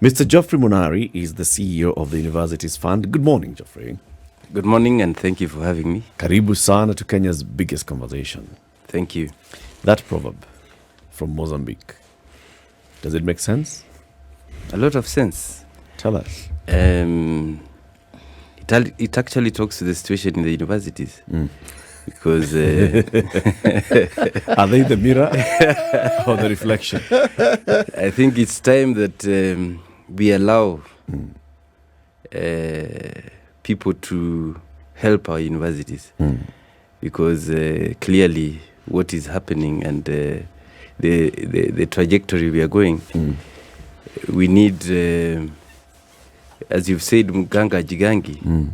Mr. Geoffrey Monari is the CEO of the Universities Fund. Good morning, Geoffrey. Good morning, and thank you for having me. Karibu sana to Kenya's biggest conversation. Thank you. That proverb from Mozambique, does it make sense? A lot of sense. Tell us. It actually talks to the situation in the universities. Because are they the mirror or the reflection? I think it's time that we allow people to help our universities, because clearly what is happening and the trajectory we are going, we need, as you've said, Mganga Jigangi.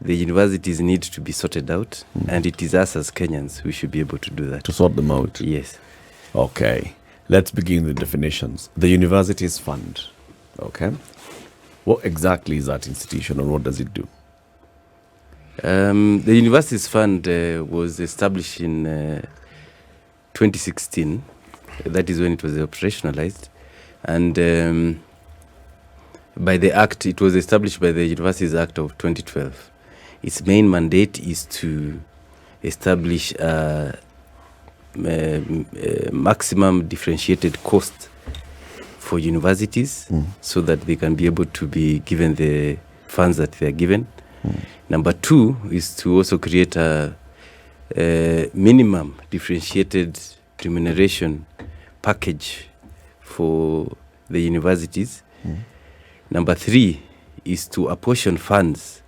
The universities need to be sorted out, and it is us as Kenyans who should be able to do that. To sort them out? Yes. Okay. Let's begin with definitions. The Universities Fund. Okay. What exactly is that institution, and what does it do? The Universities Fund was established in 2016. That is when it was operationalized. And by the Act, it was established by the Universities Act of 2012. Its main mandate is to establish a maximum differentiated cost for universities so that they can be able to be given the funds that they are given. Number two is to also create a minimum differentiated remuneration package for the universities. Number three is to apportion funds,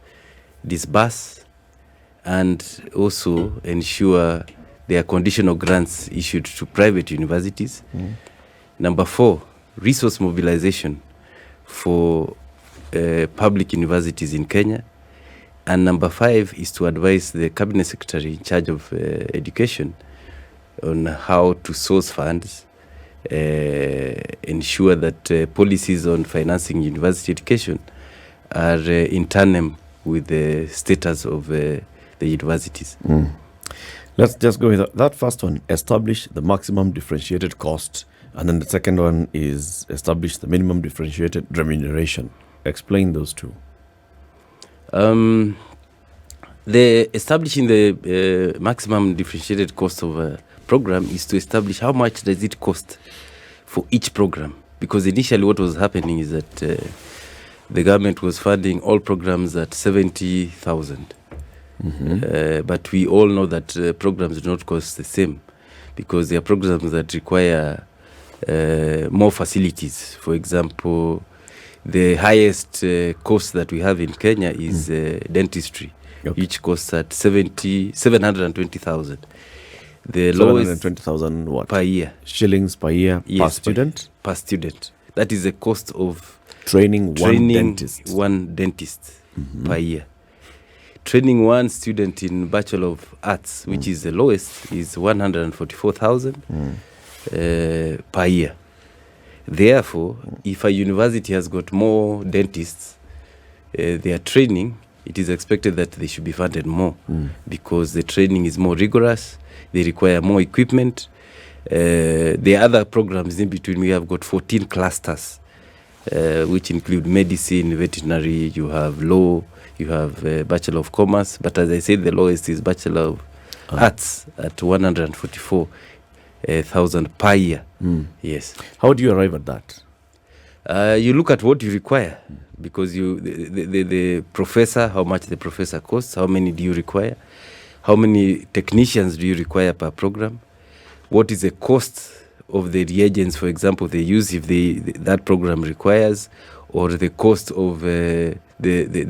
disburse, and also ensure there are conditional grants issued to private universities. Number four, resource mobilization for public universities in Kenya. And number five is to advise the Cabinet Secretary in charge of education on how to source funds, ensure that policies on financing university education are in tandem with the status of the universities. Let's just go with that first one. Establish the maximum differentiated cost. And then the second one is establish the minimum differentiated remuneration. Explain those two. The establishing the maximum differentiated cost of a program is to establish how much does it cost for each program. Because initially what was happening is that the government was funding all programs at 70,000. But we all know that programs do not cost the same, because there are programs that require more facilities. For example, the highest cost that we have in Kenya is dentistry, which costs at 720,000. The lowest 720,000 what? Per year. Shillings per year, yes, per student? Per student. That is the cost of training one dentist per year. Training one student in Bachelor of Arts, which is the lowest, is 144,000 per year. Therefore, if a university has got more dentists, their training, it is expected that they should be funded more, because the training is more rigorous, they require more equipment. The other programs in between, we have got 14 clusters, which include medicine, veterinary, you have law, you have Bachelor of Commerce, but as I said, the lowest is Bachelor of Arts at 144,000 per year. Yes. How do you arrive at that? You look at what you require, because the professor, how much the professor costs, how many do you require, how many technicians do you require per program, what is the cost of the reagents, for example, they use if that program requires, or the cost of the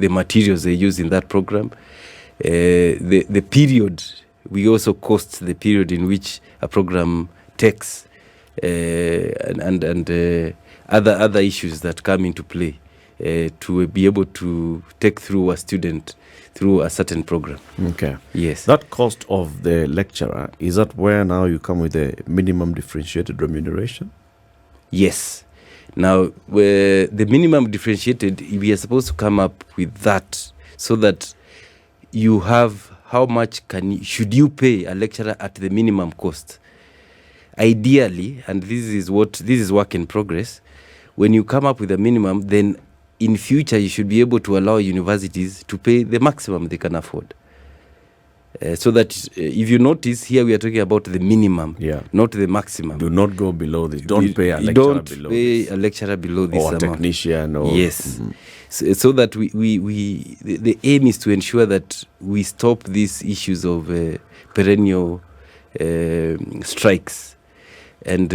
materials they use in that program. The period, we also cost the period in which a program takes, and other issues that come into play to be able to take through a student through a certain program. Okay. Yes. That cost of the lecturer, is that where now you come with a minimum differentiated remuneration? Yes. Now, the minimum differentiated, we are supposed to come up with that so that you have how much should you pay a lecturer at the minimum cost. Ideally, and this is work in progress, when you come up with a minimum, then in future you should be able to allow universities to pay the maximum they can afford. So that if you notice here, we are talking about the minimum, not the maximum. Do not go below this. Don't pay a lecturer don't below pay this. A lecturer below this or a amount. Technician. Or, yes. So that the aim is to ensure that we stop these issues of perennial strikes. And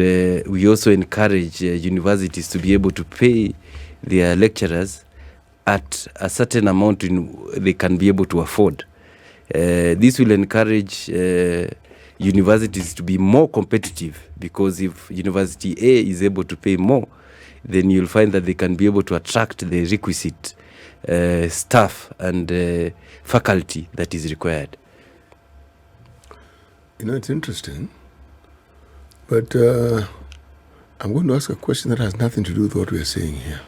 we also encourage universities to be able to pay their lecturers at a certain amount they can be able to afford. This will encourage universities to be more competitive, because if University A is able to pay more, then you'll find that they can be able to attract the requisite staff and faculty that is required. It's interesting, but I'm going to ask a question that has nothing to do with what we are saying here.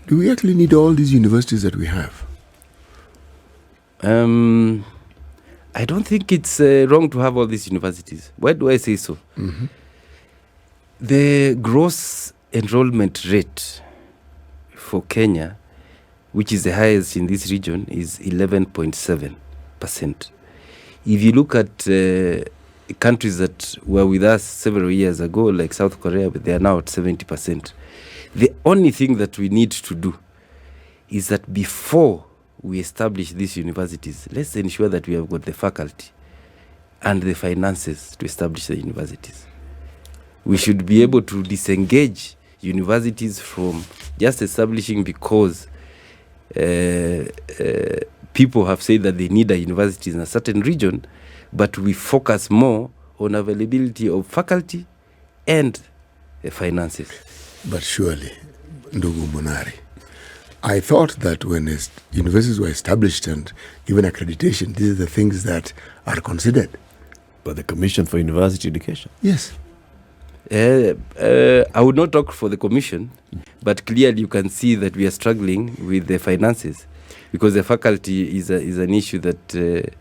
Do we actually need all these universities that we have? I don't think it's wrong to have all these universities. Why do I say so? Mm-hmm. The gross enrollment rate for Kenya, which is the highest in this region, is 11.7%. If you look at countries that were with us several years ago, like South Korea, they are now at 70%. The only thing that we need to do is that before we establish these universities, let's ensure that we have got the faculty and the finances to establish the universities. We should be able to disengage universities from just establishing because people have said that they need a university in a certain region, but we focus more on availability of faculty and finances. But surely, Ndugu Monari, I thought that when universities were established and given accreditation, these are the things that are considered. By the Commission for University Education? Yes. I would not talk for the Commission, but clearly you can see that we are struggling with the finances, because the faculty is an issue that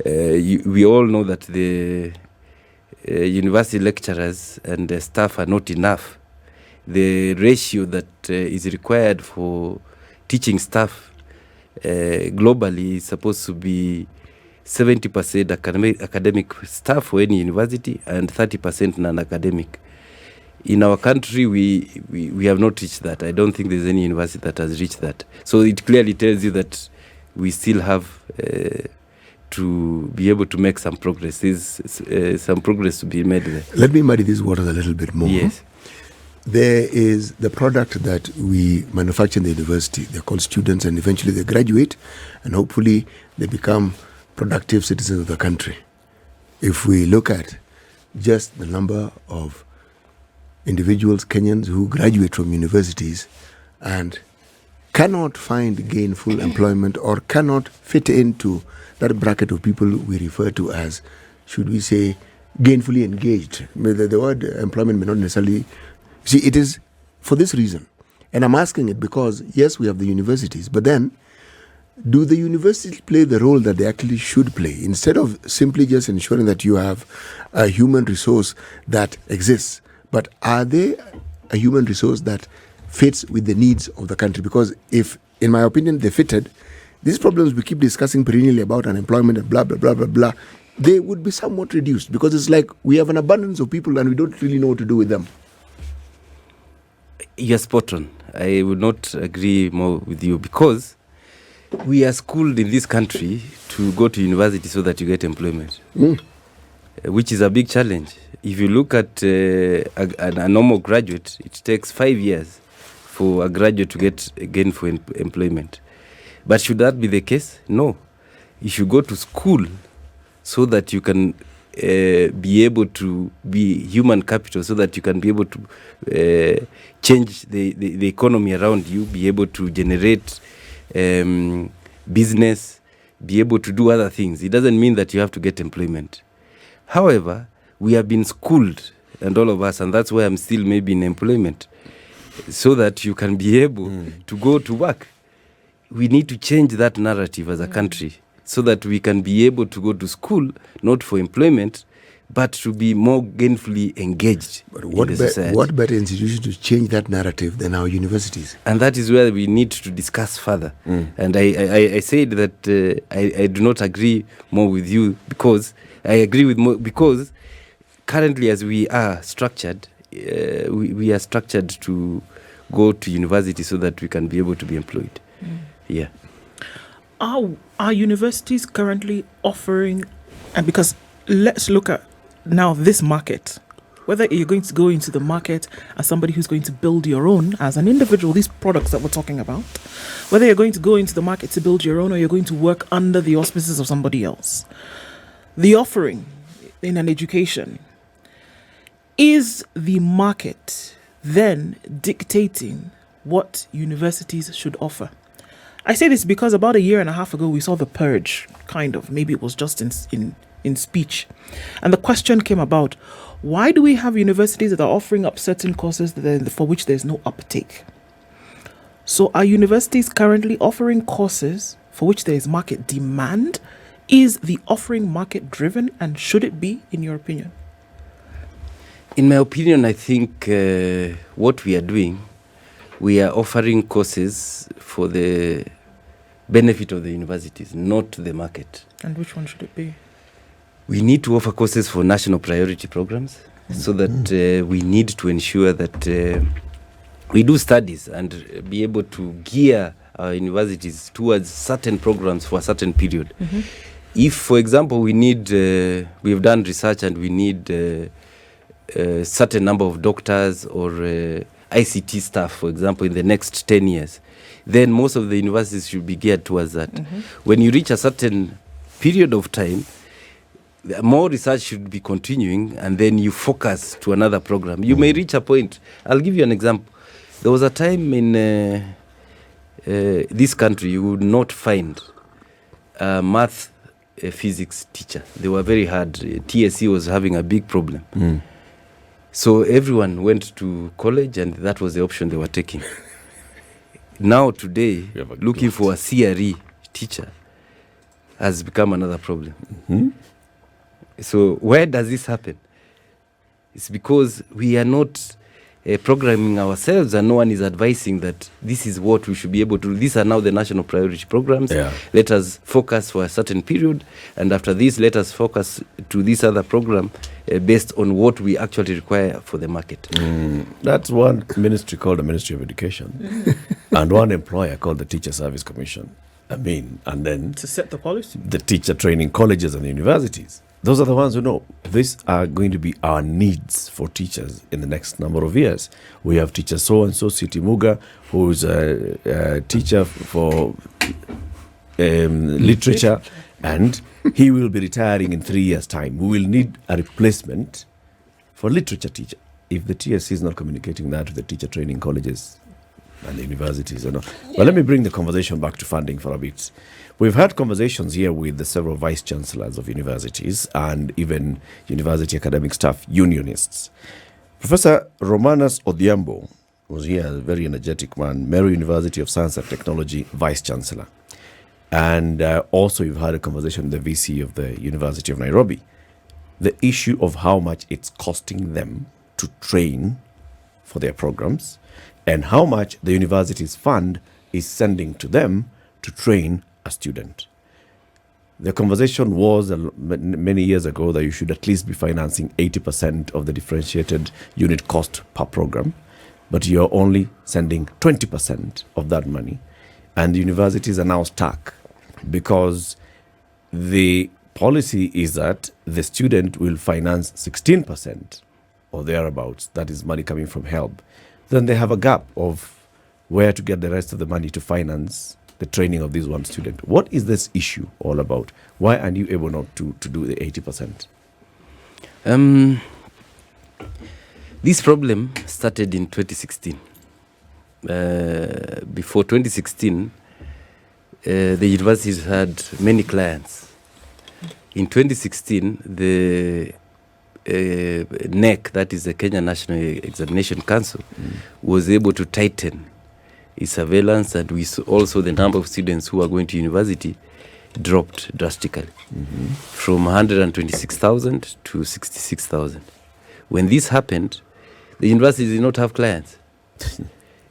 we all know that the university lecturers and the staff are not enough. The ratio that is required for teaching staff globally is supposed to be 70% academic staff for any university and 30% non-academic. In our country, we have not reached that. I don't think there's any university that has reached that. So it clearly tells you that we still have to be able to make some progress. There's some progress to be made there. Let me muddy these waters a little bit more. Yes. There is the product that we manufacture in the university. They're called students, and eventually they graduate, and hopefully they become productive citizens of the country. If we look at just the number of individuals, Kenyans, who graduate from universities and cannot find gainful employment or cannot fit into that bracket of people we refer to as, should we say, gainfully engaged. The word employment may not necessarily... See, it is for this reason. And I'm asking it because, yes, we have the universities, but then do the universities play the role that they actually should play? Instead of simply just ensuring that you have a human resource that exists, but are they a human resource that fits with the needs of the country? Because if, in my opinion, they fitted, these problems we keep discussing perennially about unemployment and blah, blah, blah, blah, blah, they would be somewhat reduced, because it's like we have an abundance of people and we don't really know what to do with them. You're spot on. I would not agree more with you, because we are schooled in this country to go to university so that you get employment, which is a big challenge. If you look at a normal graduate, it takes 5 years for a graduate to get gainful employment. But should that be the case? No. You should go to school so that you can be able to be human capital, so that you can be able to change the economy around you, be able to generate business, be able to do other things. It doesn't mean that you have to get employment. However, we have been schooled, and all of us, and that's why I'm still maybe in employment, so that you can be able to go to work. We need to change that narrative as a country, so that we can be able to go to school, not for employment, but to be more gainfully engaged But in the society. what better institution to change that narrative than our universities? And that is where we need to discuss further. And I said that I do not agree more with you, because I agree with more, because currently as we are structured, we are structured to go to university so that we can be able to be employed. Yeah. Are universities currently offering, and because let's look at now this market, whether you're going to go into the market as somebody who's going to build your own as an individual, these products that we're talking about, whether you're going to go into the market to build your own or you're going to work under the auspices of somebody else, the offering in an education, is the market then dictating what universities should offer? I say this because about a year and a half ago, we saw the purge, kind of. Maybe it was just in speech. And the question came about, why do we have universities that are offering up certain courses for which there's no uptake? So are universities currently offering courses for which there is market demand? Is the offering market driven, and should it be, in your opinion? In my opinion, I think what we are doing, we are offering courses for the benefit of the universities, not the market. And which one should it be? We need to offer courses for national priority programs, so that we need to ensure that we do studies and be able to gear our universities towards certain programs for a certain period. If, for example, we've done research and we need a certain number of doctors or ICT staff, for example, in the next 10 years, then most of the universities should be geared towards that. When you reach a certain period of time, more research should be continuing, and then you focus to another program. You may reach a point. I'll give you an example. There was a time in this country you would not find a math physics teacher. They were very hard. TSC was having a big problem. So everyone went to college, and that was the option they were taking. Now today, looking for a CRE teacher has become another problem. So where does this happen? It's because we are not programming ourselves, and no one is advising that this is what we should be able to do. These are now the national priority programs. Let us focus for a certain period, and after this, let us focus to this other program based on what we actually require for the market. That's one ministry called the Ministry of Education, and one employer called the Teacher Service Commission. And then To set the policy? the teacher training colleges and the universities. Those are the ones who know these are going to be our needs for teachers in the next number of years. We have teacher so-and-so, Siti Muga, who is a teacher for literature, and he will be retiring in 3 years' time. We will need a replacement for literature teacher. If the TSC is not communicating that with the teacher training colleges and the universities, But let me bring the conversation back to funding for a bit. We've had conversations here with the several vice chancellors of universities and even university academic staff unionists. Professor Romanus Odhiambo was here, a very energetic man, Meru University of Science and Technology vice chancellor. And also you've had a conversation with the VC of the University of Nairobi. The issue of how much it's costing them to train for their programs, and how much the university's fund is sending to them to train a student. The conversation was many years ago that you should at least be financing 80% of the differentiated unit cost per program, but you're only sending 20% of that money. And the universities are now stuck because the policy is that the student will finance 16% or thereabouts. That is money coming from HELB. Then they have a gap of where to get the rest of the money to finance the training of this one student. What is this issue all about? Why aren't you able not to do the 80%? This problem started in 2016. Before 2016, the universities had many clients. In 2016, the NEC, that is the Kenya National Examination Council, was able to tighten its surveillance, and we saw also the number of students who are going to university dropped drastically from 126,000 to 66,000. When this happened, the universities did not have clients.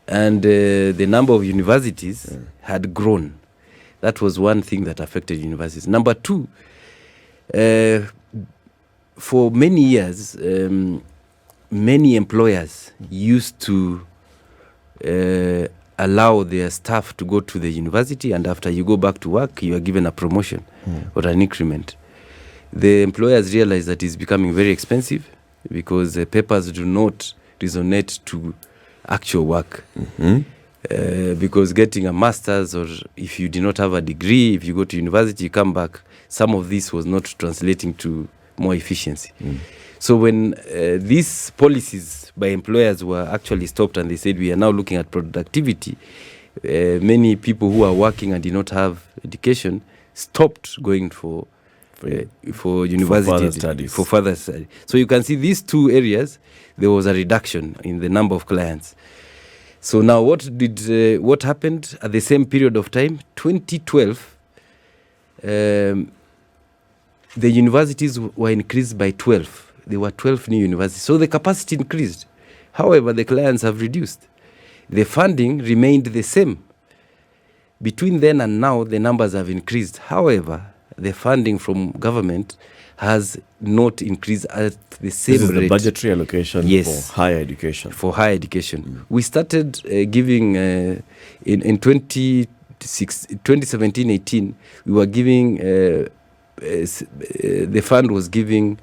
And the number of universities had grown. That was one thing that affected universities. Number two, for many years, many employers used to allow their staff to go to the university, and after you go back to work, you are given a promotion or an increment. The employers realize that it's becoming very expensive because the papers do not resonate to actual work. Because getting a master's, or if you do not have a degree, if you go to university, you come back, some of this was not translating to more efficiency. So when these policies by employers were actually stopped and they said we are now looking at productivity, many people who are working and did not have education stopped going for university, for further study. So you can see these two areas, there was a reduction in the number of clients. So now what happened at the same period of time? 2012, the universities were increased by 12. There were 12 new universities. So the capacity increased. However, the clients have reduced. The funding remained the same. Between then and now, the numbers have increased. However, the funding from government has not increased at the same rate. This is the budgetary allocation for higher education. For higher education. We started giving, in 2017-18, we were giving, the fund was giving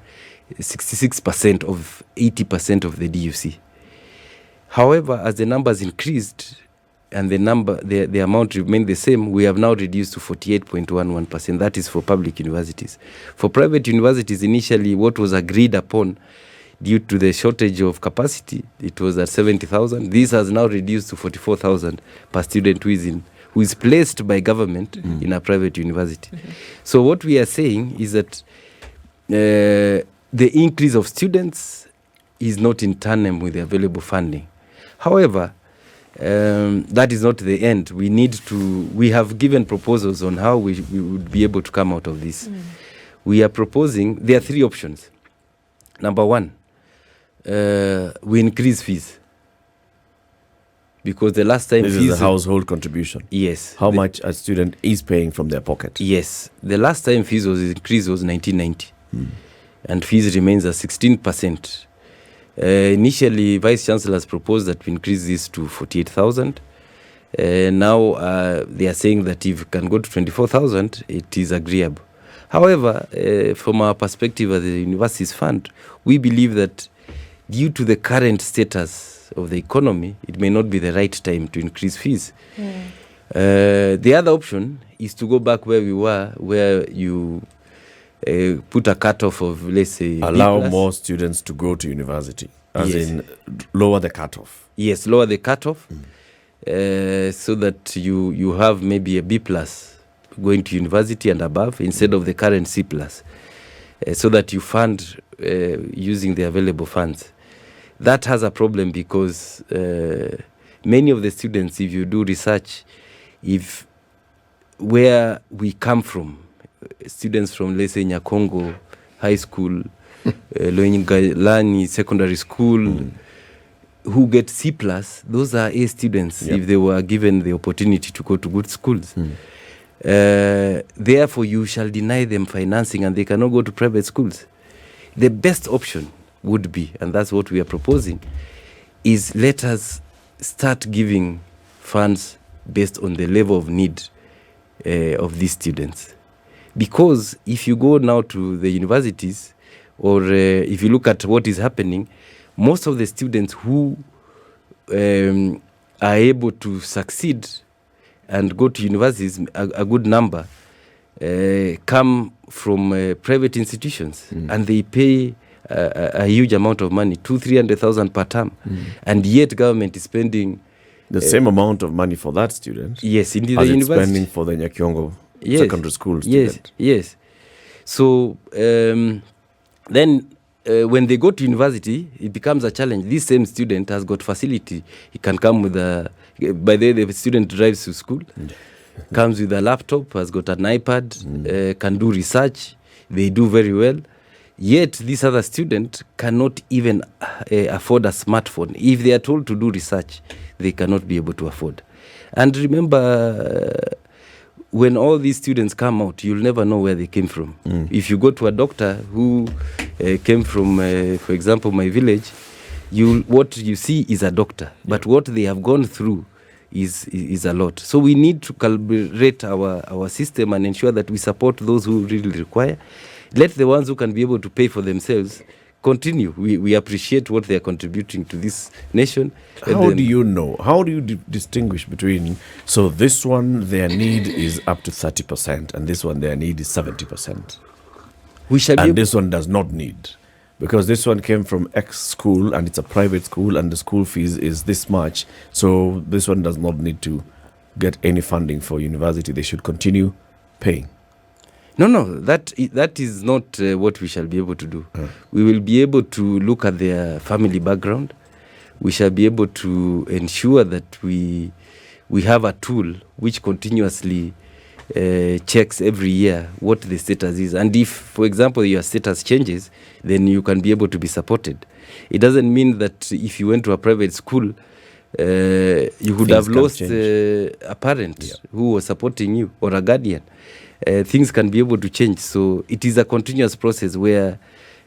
66% of 80% of the DUC. However, as the numbers increased and the amount remained the same, we have now reduced to 48.11%. That is for public universities. For private universities, initially what was agreed upon due to the shortage of capacity, it was at 70,000. This has now reduced to 44,000 per student who is placed by government in a private university. So what we are saying is that the increase of students is not in tandem with the available funding. However, that is not the end. We have given proposals on how we would be able to come out of this. We are proposing, there are three options. Number one, we increase fees. Because the last time this fees... is the household contribution. Yes. How much a student is paying from their pocket. Yes. The last time fees was increased was 1990. And fees remains at 16%. Initially, Vice Chancellors proposed that we increase this to 48,000. Now they are saying that if it can go to 24,000, it is agreeable. However, from our perspective as the Universities Fund, we believe that due to the current status of the economy, it may not be the right time to increase fees. The other option is to go back where we were, where you put a cutoff of, let's say, allow B+. more students to go to university, as in lower the cutoff. Yes, lower the cutoff, so that you have maybe a B+ going to university and above instead of the current C+, so that you fund using the available funds. That has a problem because many of the students, if you do research, if where we come from, students from, let's say, Nyakongo High School, Loingalani Secondary School, who get C+, those are A students if they were given the opportunity to go to good schools. Therefore, you shall deny them financing and they cannot go to private schools. The best option would be, and that's what we are proposing, is let us start giving funds based on the level of need of these students. Because if you go now to the universities, or if you look at what is happening, most of the students who are able to succeed and go to universities, a good number, come from private institutions, and they pay a huge amount of money, 200,000-300,000 per term, and yet government is spending the same amount of money for that student. Yes, indeed, as the it's university spending for the Nyakiongo secondary school student. Yes. So then when they go to university, it becomes a challenge. This same student has got facility. He can come with by the way, the student drives to school. comes with a laptop, has got an iPad, can do research. They do very well. Yet this other student cannot even afford a smartphone. If they are told to do research, they cannot be able to afford. And remember, when all these students come out, you'll never know where they came from. If you go to a doctor who came from, for example, my village, what you see is a doctor. But what they have gone through is a lot. So we need to calibrate our system and ensure that we support those who really require. Let the ones who can be able to pay for themselves continue. We appreciate what they are contributing to this nation. How do you know? How do you distinguish between, so this one, their need is up to 30%, and this one, their need is 70%? And this one does not need. Because this one came from X school, and it's a private school, and the school fees is this much. So this one does not need to get any funding for university. They should continue paying. No, that is not what we shall be able to do. We will be able to look at their family background. We shall be able to ensure that we have a tool which continuously checks every year what the status is. And if, for example, your status changes, then you can be able to be supported. It doesn't mean that if you went to a private school, you would have lost a parent who was supporting you or a guardian. Things can be able to change. So it is a continuous process where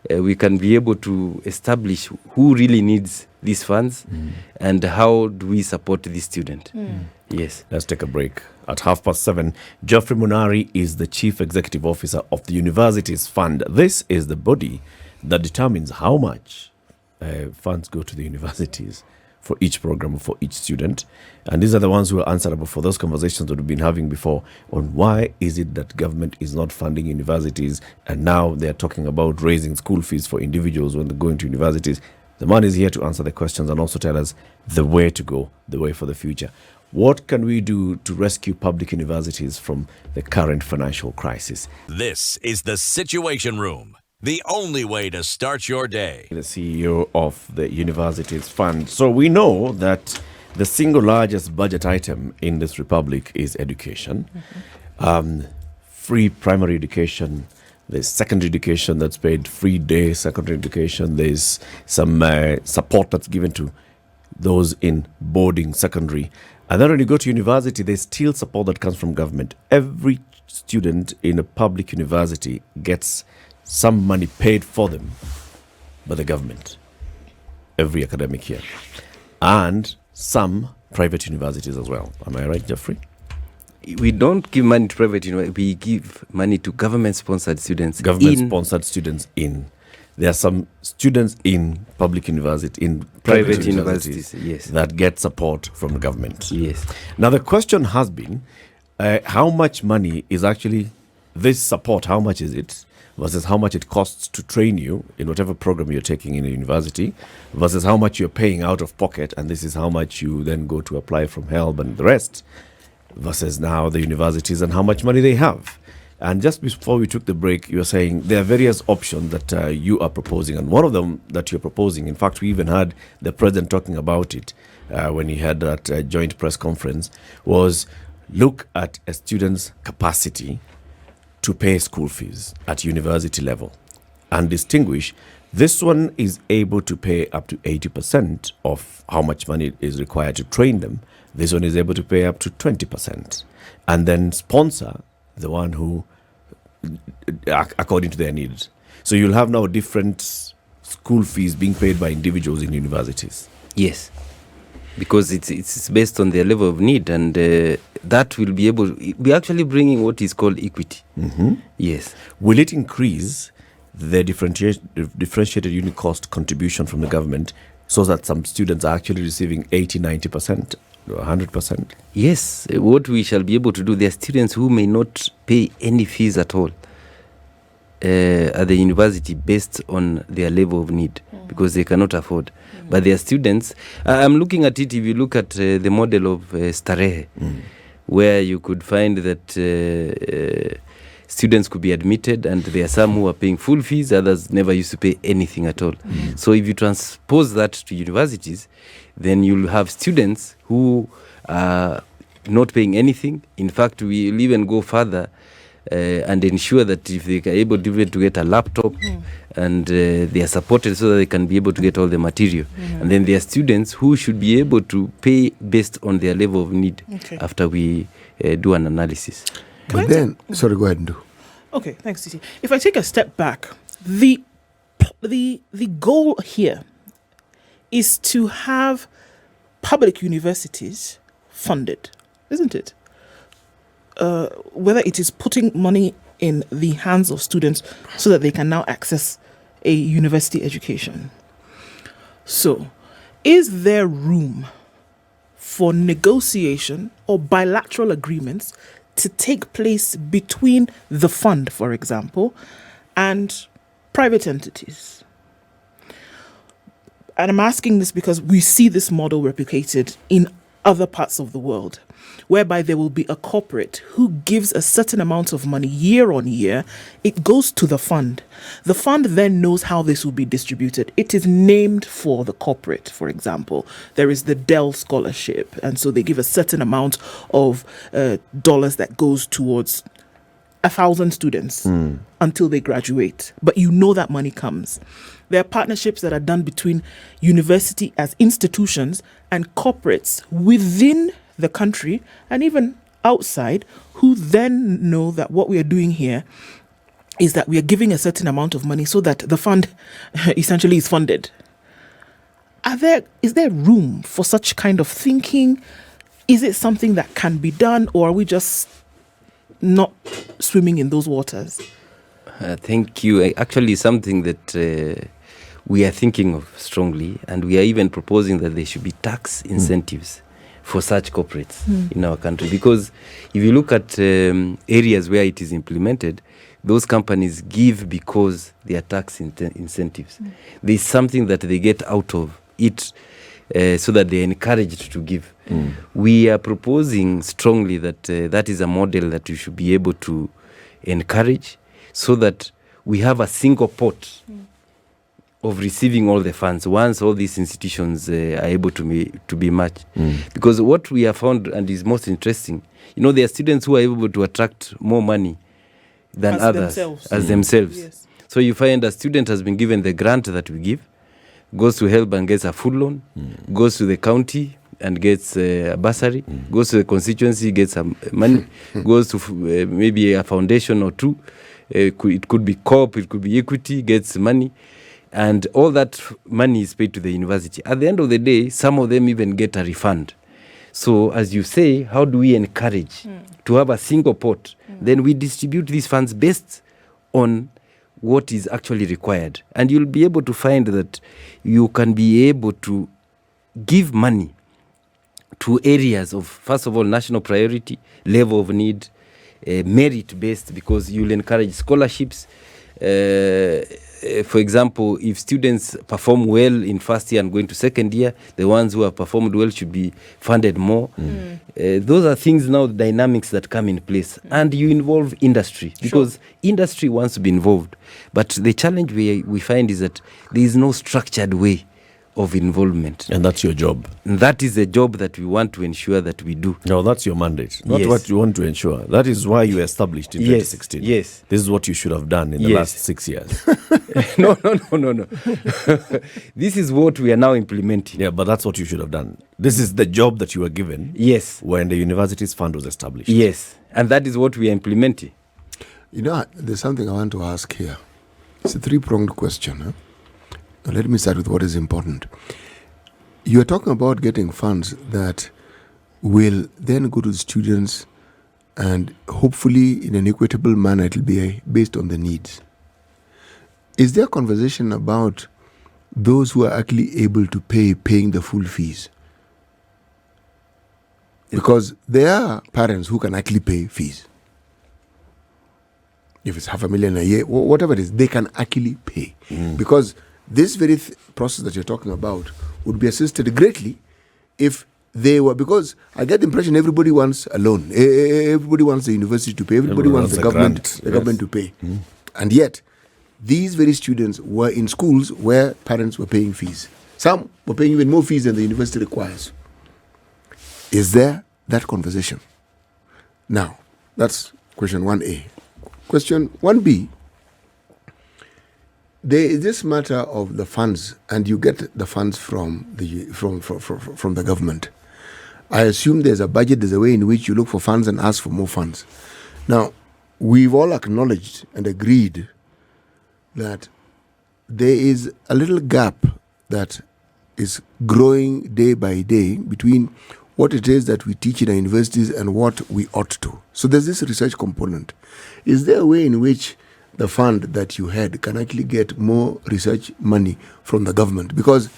we can be able to establish who really needs these funds and how do we support this student. Yes. Let's take a break. At 7:30, Geoffrey Monari is the Chief Executive Officer of the Universities Fund. This is the body that determines how much funds go to the universities for each program, for each student. And these are the ones who are answerable for those conversations that we've been having before on why is it that government is not funding universities, and now they're talking about raising school fees for individuals when they're going to universities. The man is here to answer the questions and also tell us the way to go, the way for the future. What can we do to rescue public universities from the current financial crisis? This is the Situation Room, the only way to start your day. The CEO of the Universities Fund. So we know that the single largest budget item in this republic is education. Free primary education. There's secondary education that's paid, free day secondary education. There's some support that's given to those in boarding secondary. And then when you go to university, there's still support that comes from government. Every student in a public university gets some money paid for them by the government every academic year. And some private universities as well. Am I right, Geoffrey? We don't give money to private universities. We give money to government-sponsored students. Government-sponsored students in. There are some students in public university, in private universities, yes, that get support from the government. Yes. Now the question has been, how much money is actually this support? How much is it versus how much it costs to train you in whatever program you're taking in a university, versus how much you're paying out of pocket, and this is how much you then go to apply from HELB and the rest, versus now the universities and how much money they have. And just before we took the break, you were saying there are various options that you are proposing. And one of them that you're proposing, in fact, we even had the president talking about it when he had that joint press conference, was look at a student's capacity to pay school fees at university level and distinguish. This one is able to pay up to 80% of how much money is required to train them. This one is able to pay up to 20%. And then sponsor the one who, according to their needs. So you'll have now different school fees being paid by individuals in universities. Yes, because it's based on their level of need, and that will be able. We're actually bringing what is called equity. Yes. Will it increase the differentiated unit cost contribution from the government so that some students are actually receiving 80, 90%? 100%? Yes, what we shall be able to do, there are students who may not pay any fees at all at the university based on their level of need because they cannot afford. But there are students, I'm looking at it, if you look at the model of Starehe, where you could find that students could be admitted, and there are some who are paying full fees, others never used to pay anything at all. So if you transpose that to universities, then you'll have students who are not paying anything. In fact, we will even go further and ensure that if they are able to get a laptop and they are supported so that they can be able to get all the material. And then there are students who should be able to pay based on their level of need after we do an analysis. But then, sorry, go ahead and do. Okay, thanks, Titi. If I take a step back, the goal here is to have public universities funded, isn't it? Whether it is putting money in the hands of students so that they can now access a university education. So, is there room for negotiation or bilateral agreements to take place between the fund, for example, and private entities? And I'm asking this because we see this model replicated in other parts of the world, whereby there will be a corporate who gives a certain amount of money year on year. It goes to the fund. The fund then knows how this will be distributed. It is named for the corporate, for example. There is the Dell Scholarship, and so they give a certain amount of dollars that goes towards 1,000 students until they graduate. But you know that money comes. There are partnerships that are done between university as institutions and corporates within the country and even outside, who then know that what we are doing here is that we are giving a certain amount of money so that the fund essentially is funded. Is there room for such kind of thinking? Is it something that can be done, or are we just not swimming in those waters? Thank you. Actually, something that we are thinking of strongly, and we are even proposing that there should be tax incentives for such corporates in our country. Because if you look at areas where it is implemented, those companies give because they are tax incentives. There's something that they get out of it so that they are encouraged to give. We are proposing strongly that that is a model that we should be able to encourage, so that we have a single pot of receiving all the funds once all these institutions are able to be matched. Because what we have found, and is most interesting, there are students who are able to attract more money than As others themselves. Yes. So you find a student has been given the grant that we give, goes to help and gets a full loan, goes to the county and gets a bursary, goes to the constituency, gets some money, goes to maybe a foundation or two. It could be co-op, it could be equity, gets money. And all that money is paid to the university. At the end of the day, some of them even get a refund. So as you say, how do we encourage to have a single pot? Then we distribute these funds based on what is actually required. And you'll be able to find that you can be able to give money to areas of, first of all, national priority, level of need, merit-based, because you'll encourage scholarships. For example, if students perform well in first year and going to second year, the ones who have performed well should be funded more. Those are things now, dynamics that come in place. And you involve industry, because industry wants to be involved. But the challenge we find is that there is no structured way of involvement. And that's your job. And that is the job that we want to ensure that we do. No, that's your mandate, not what you want to ensure. That is why you were established in 2016. Yes. This is what you should have done in the last 6 years. No. This is what we are now implementing. Yeah, but that's what you should have done. This is the job that you were given. Yes. When the university's fund was established. Yes. And that is what we are implementing. There's something I want to ask here. It's a three-pronged question. Huh? Now, let me start with what is important. You are talking about getting funds that will then go to the students, and hopefully in an equitable manner it will be based on the needs. Is there a conversation about those who are actually able to paying the full fees? Because there are parents who can actually pay fees. If it's $500,000 a year, whatever it is, they can actually pay. Because this very process that you're talking about would be assisted greatly if they were, because I get the impression everybody wants a loan. Everybody wants the university to pay. Everybody wants the government to pay. And yet, these very students were in schools where parents were paying fees. Some were paying even more fees than the university requires. Is there that conversation. Now, that's question 1A. Question 1B, there is this matter of the funds, and you get the funds from the government. I assume there's a budget, there's a way in which you look for funds and ask for more funds. Now, we've all acknowledged and agreed that there is a little gap that is growing day by day between what it is that we teach in our universities and what we ought to. So there's this research component. Is there a way in which the fund that you had can actually get more research money from the government? Because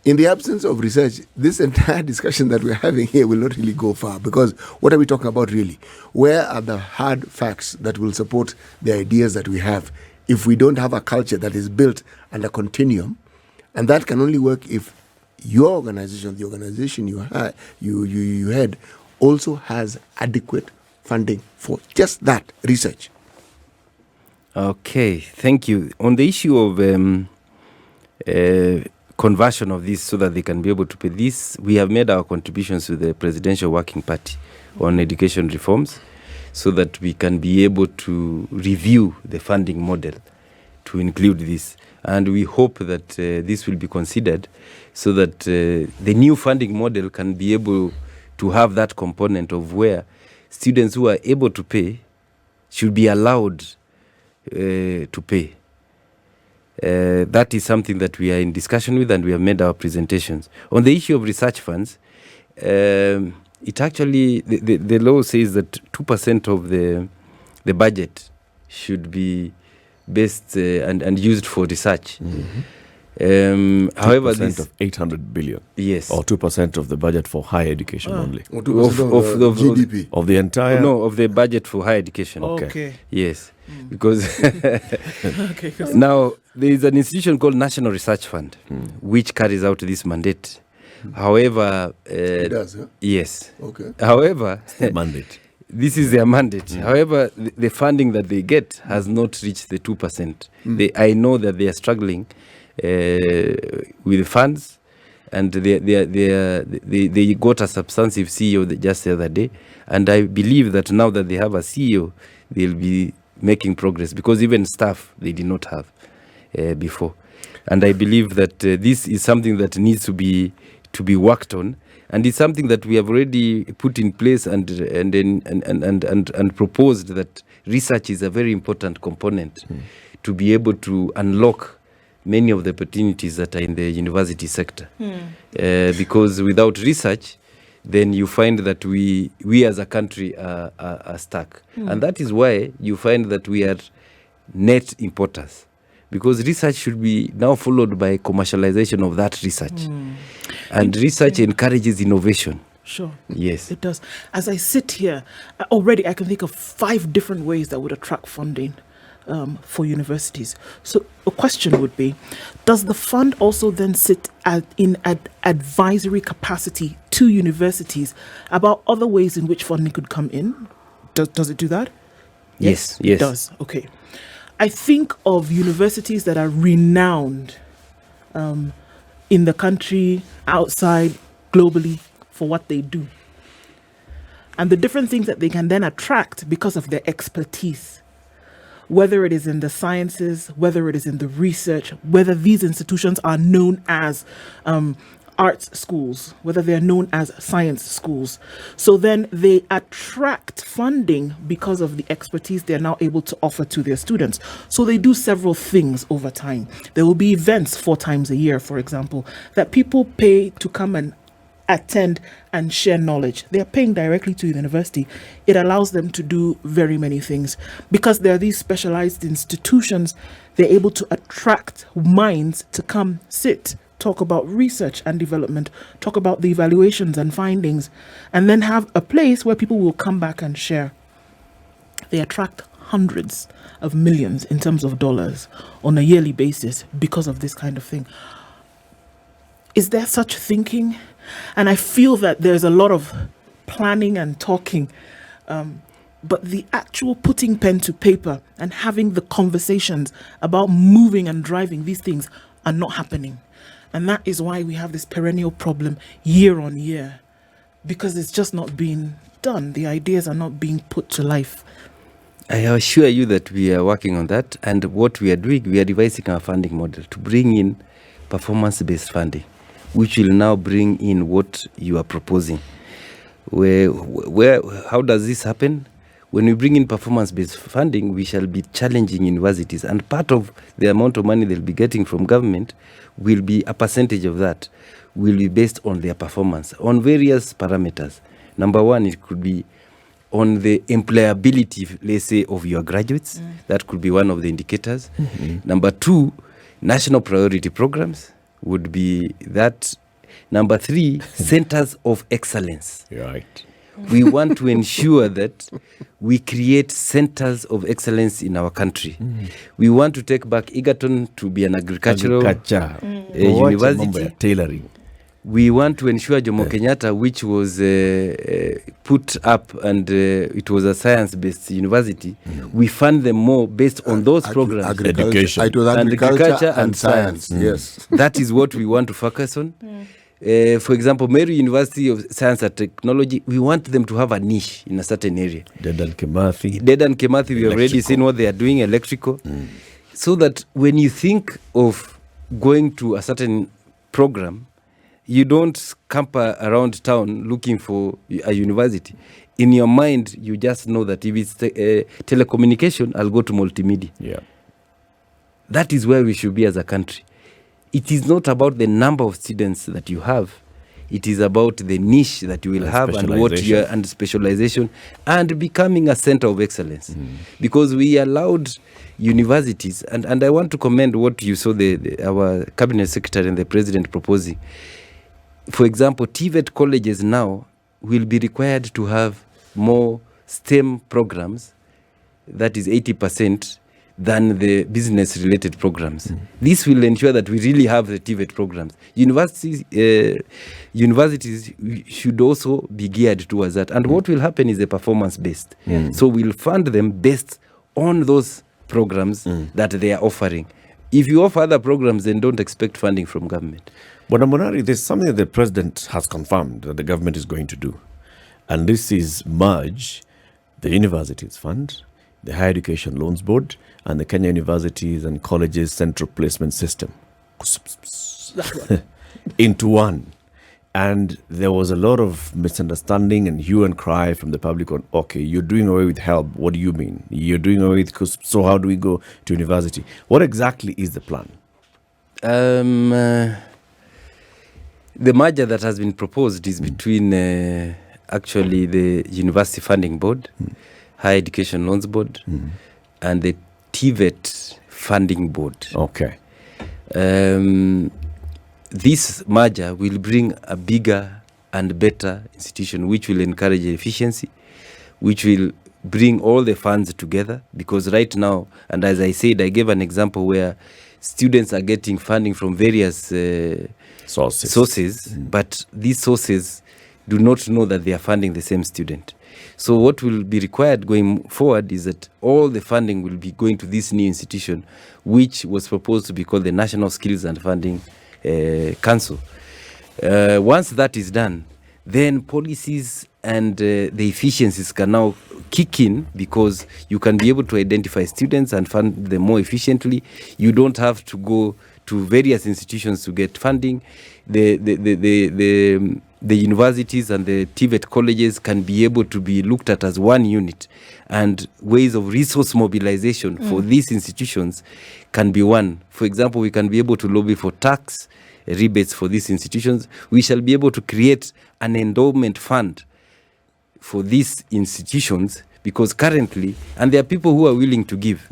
in the absence of research, this entire discussion that we're having here will not really go far. Because what are we talking about really? Where are the hard facts that will support the ideas that we have if we don't have a culture that is built and a continuum? And that can only work if your organization, the organization you had, also has adequate funding for just that research. Okay, thank you. On the issue of conversion of this so that they can be able to pay this, we have made our contributions to the Presidential Working Party on education reforms so that we can be able to review the funding model to include this. And we hope that this will be considered so that the new funding model can be able to have that component of where students who are able to pay should be allowed to pay. That is something that we are in discussion with, and we have made our presentations. On the issue of research funds, it actually, the law says that 2% of the budget should be based and used for research. However, 2% of 800 billion. Yes. Or 2% of the budget for higher education only. Or 2% of GDP. Of the entire... No, of the budget for higher education. Okay. Yes. Because Okay. now there is an institution called National Research Fund, which carries out this mandate. However... it does, huh? Yes. Okay. However... mandate. This is their mandate. However, the funding that they get has not reached the 2%. I know that they are struggling with funds, and they got a substantive CEO just the other day. And I believe that now that they have a CEO, they'll be making progress, because even staff they did not have before. And I believe that this is something that needs to be worked on. And it's something that we have already put in place and proposed, that research is a very important component to be able to unlock many of the opportunities that are in the university sector. Because without research, then you find that we as a country are stuck. And that is why you find that we are net importers. Because research should be now followed by commercialization of that research. And research encourages innovation. Sure. Yes. It does. As I sit here, already I can think of 5 different ways that would attract funding for universities. So a question would be, does the fund also then sit in advisory capacity to universities about other ways in which funding could come in? Does it do that? Yes. It does. Okay. I think of universities that are renowned in the country, outside, globally, for what they do. And the different things that they can then attract because of their expertise, whether it is in the sciences, whether it is in the research, whether these institutions are known as arts schools, whether they're known as science schools. So then they attract funding because of the expertise they're now able to offer to their students. So they do several things over time. There will be events 4 times a year, for example, that people pay to come and attend and share knowledge. They are paying directly to the university. It allows them to do very many things. Because there are these specialized institutions, they're able to attract minds to come sit, talk about research and development, talk about the evaluations and findings, and then have a place where people will come back and share. They attract hundreds of millions in terms of dollars on a yearly basis because of this kind of thing. Is there such thinking? And I feel that there's a lot of planning and talking, but the actual putting pen to paper and having the conversations about moving and driving these things are not happening. And that is why we have this perennial problem year on year. because it's just not being done. The ideas are not being put to life. I assure you that we are working on that, and what we are doing, we are revising our funding model to bring in performance-based funding, which will now bring in what you are proposing. How does this happen? When we bring in performance-based funding, we shall be challenging universities, and part of the amount of money they'll be getting from government will be a percentage of that will be based on their performance on various parameters. Number one, it could be on the employability, let's say, of your graduates. That could be one of the indicators. Number two, national priority programs would be that. Number three, centers of excellence. Right. We want to ensure that we create centers of excellence in our country. We want to take back Egerton to be an agricultural university. Tailoring. We want to ensure Jomo Kenyatta, which was put up and it was a science-based university, we fund them more based on those programs. Education. It was agriculture and science. Yes. That is what we want to focus on. For example, Meru University of Science and Technology, we want them to have a niche in a certain area. Dedan Kimathi, we have already seen what they are doing, electrical. So that when you think of going to a certain program, you don't scamper around town looking for a university. In your mind, you just know that if it's telecommunication, I'll go to multimedia. Yeah. That is where we should be as a country. It is not about the number of students that you have. It is about the niche that you will have and what you are, and specialization, and becoming a center of excellence. Because we allowed universities, and I want to commend what you saw our cabinet secretary and the president proposing. For example, TVET colleges now will be required to have more STEM programs, that is 80%, than the business-related programs. This will ensure that we really have the TVET programs. Universities should also be geared towards that. And what will happen is the performance-based. So we'll fund them based on those programs that they are offering. If you offer other programs, then don't expect funding from government. But Monari, there's something that the president has confirmed that the government is going to do. And this is merge the universities fund, the Higher Education Loans Board, and the Kenya Universities and Colleges Central Placement System into one. And there was a lot of misunderstanding and hue and cry from the public on, okay, you're doing away with HELB. What do you mean? You're doing away with CUSP. So how do we go to university? What exactly is the plan? The merger that has been proposed is between actually the University Funding Board, Higher Education Loans Board, and the TVET Funding Board. Okay. This merger will bring a bigger and better institution, which will encourage efficiency, which will bring all the funds together. Because right now, and as I said, I gave an example where students are getting funding from various sources, but these sources do not know that they are funding the same student. So what will be required going forward is that all the funding will be going to this new institution, which was proposed to be called the National Skills and Funding Council. Once that is done, then policies and the efficiencies can now kick in, because you can be able to identify students and fund them more efficiently. You don't have to go to various institutions to get funding. The universities and the TVET colleges can be able to be looked at as one unit, and ways of resource mobilization for these institutions can be one. For example, we can be able to lobby for tax rebates for these institutions. We shall be able to create an endowment fund for these institutions, because currently, and there are people who are willing to give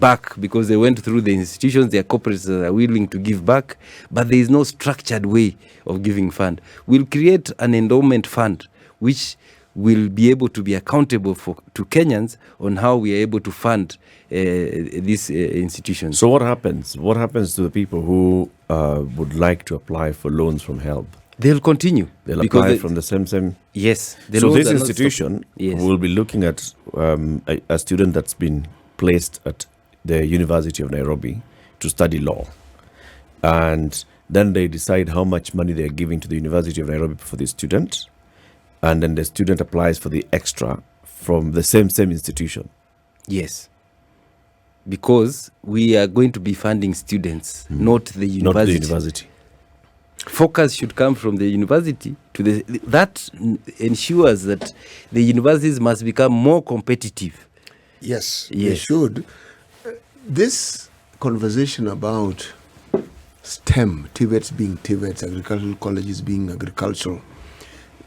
back, because they went through the institutions, there are corporates that are willing to give back, but there is no structured way of giving fund. We'll create an endowment fund which will be able to be accountable to Kenyans on how we are able to fund these institutions. So what happens? What happens to the people who would like to apply for loans from HELB? They'll continue. They'll apply from the same. Yes. So this institution will be looking at a student that's been placed at the University of Nairobi to study law. And Then they decide how much money they are giving to the University of Nairobi for the student. And then the student applies for the extra from the same institution. Yes. Because we are going to be funding students, not the university. Not the university. Focus should come from the university to that ensures that the universities must become more competitive. Yes, they Yes. should. This conversation about STEM, TVETs being TVETs, agricultural colleges being agricultural,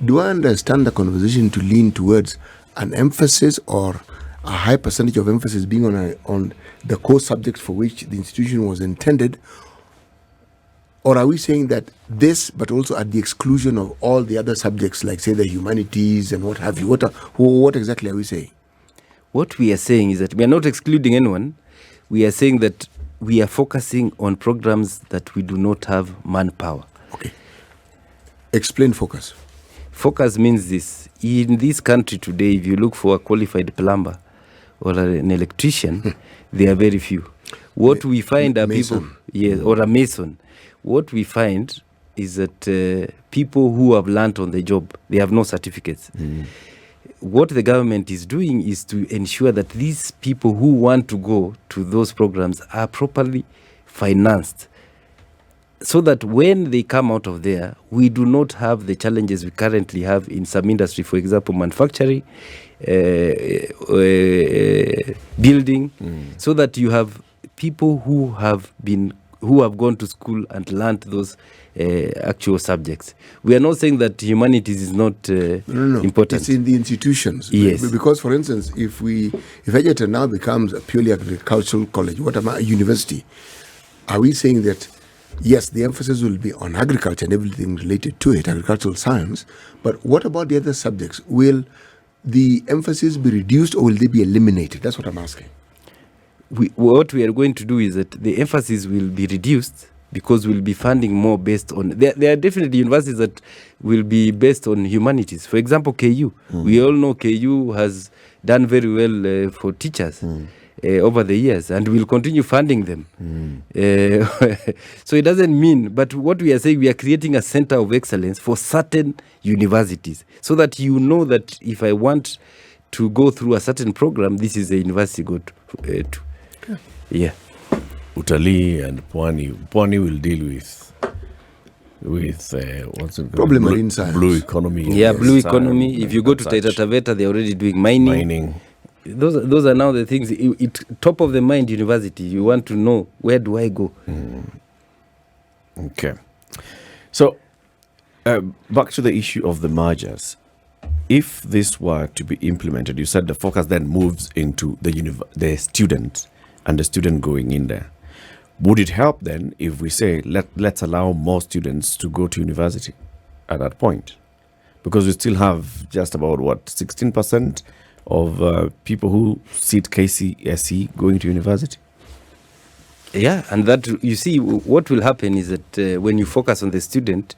do I understand the conversation to lean towards an emphasis or a high percentage of emphasis being on the core subjects for which the institution was intended? Or are we saying that this, but also at the exclusion of all the other subjects, like, say, the humanities and what have you? What exactly are we saying? What we are saying is that we are not excluding anyone. We are saying that we are focusing on programs that we do not have manpower. Okay. Explain focus. Focus means this. In this country today, if you look for a qualified plumber or an electrician, there are very few. What we find are mason. people, yes, or a mason. What we find is that people who have learnt on the job, they have no certificates. What the government is doing is to ensure that these people who want to go to those programs are properly financed, so that when they come out of there, we do not have the challenges we currently have in some industry, for example, manufacturing, building, so that you have people who have gone to school and learned those actual subjects. We are not saying that humanities is not important. It's in the institutions. Yes. Because, for instance, if Egerton now becomes a purely agricultural college, a university, are we saying that, yes, the emphasis will be on agriculture and everything related to it, agricultural science, but what about the other subjects? Will the emphasis be reduced or will they be eliminated? That's what I'm asking. What we are going to do is that the emphasis will be reduced, because we'll be funding more based on... There are definitely universities that will be based on humanities. For example, KU. We all know KU has done very well for teachers over the years, and we'll continue funding them. So it doesn't mean... But what we are saying, we are creating a center of excellence for certain universities, so that you know that if I want to go through a certain program, this is a university go to. Yeah. Utalii and Pwani. Pwani will deal with what's it? Probably marine science. Blue economy. Yeah, blue science economy. If you go to and Taita such. Taveta, they're already doing mining. Those are now the things. Top of the mind university. You want to know, where do I go? Okay. So, back to the issue of the mergers. If this were to be implemented, you said the focus then moves into the student and the student going in there. Would it help then if we say, let's allow more students to go to university at that point? Because we still have just about, 16% of people who sit KCSE going to university? Yeah, and that, you see, what will happen is that when you focus on the student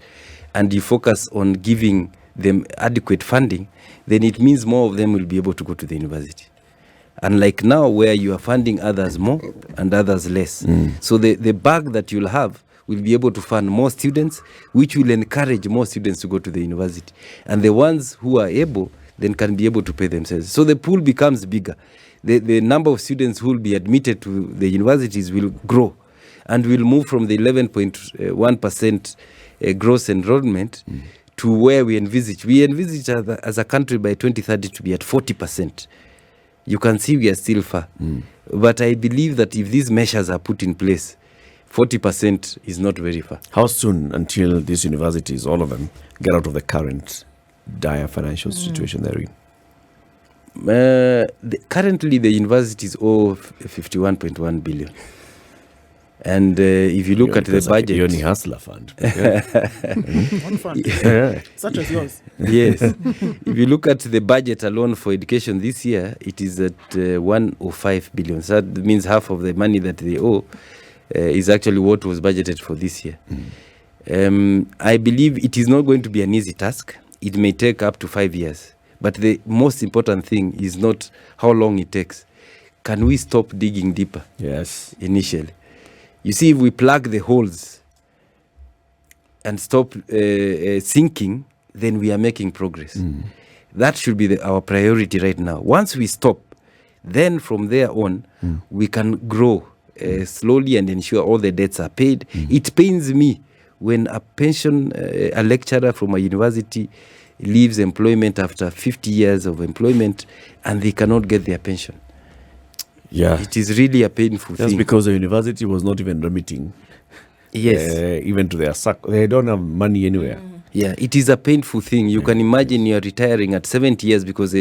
and you focus on giving them adequate funding, then it means more of them will be able to go to the university. Unlike now, where you are funding others more and others less. So the bag that you'll have will be able to fund more students, which will encourage more students to go to the university. And the ones who are able then can be able to pay themselves. So the pool becomes bigger. The number of students who will be admitted to the universities will grow, and will move from the 11.1% gross enrollment to where we envisage. We envisage as a country by 2030 to be at 40%. You can see we are still far. But I believe that if these measures are put in place, 40% is not very far. How soon until these universities, all of them, get out of the current dire financial situation they're in? Currently, the universities owe 51.1 billion. And if you look at the budget... You're a hustler fund. One fund. Such as yours. Yes. If you look at the budget alone for education this year, it is at 105 billion. So that means half of the money that they owe is actually what was budgeted for this year. I believe it is not going to be an easy task. It may take up to 5 years. But the most important thing is not how long it takes. Can we stop digging deeper? Yes. Initially. You see, if we plug the holes and stop sinking, then we are making progress. That should be our priority right now. Once we stop, then from there on, we can grow slowly and ensure all the debts are paid. It pains me when a lecturer from a university leaves employment after 50 years of employment and they cannot get their pension. Yeah. It is really a painful Just thing. because the university was not even remitting. Yes. Even to their they don't have money anywhere. Yeah, it is a painful thing. You can imagine you are retiring at 70 years because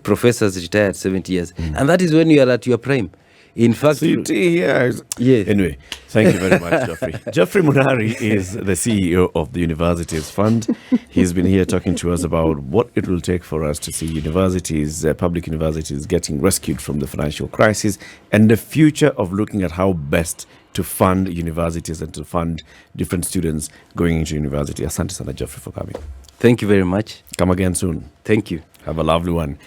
professors retire at 70 years. And that is when you are at your prime. In fact, Yes. Anyway, thank you very much, Geoffrey. Geoffrey Monari is the CEO of the Universities Fund. He's been here talking to us about what it will take for us to see universities, public universities, getting rescued from the financial crisis and the future of looking at how best to fund universities and to fund different students going into university. Asante sana, Geoffrey, for coming. thank you very much. Come again soon. Thank you. Have a lovely one.